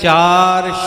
4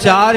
4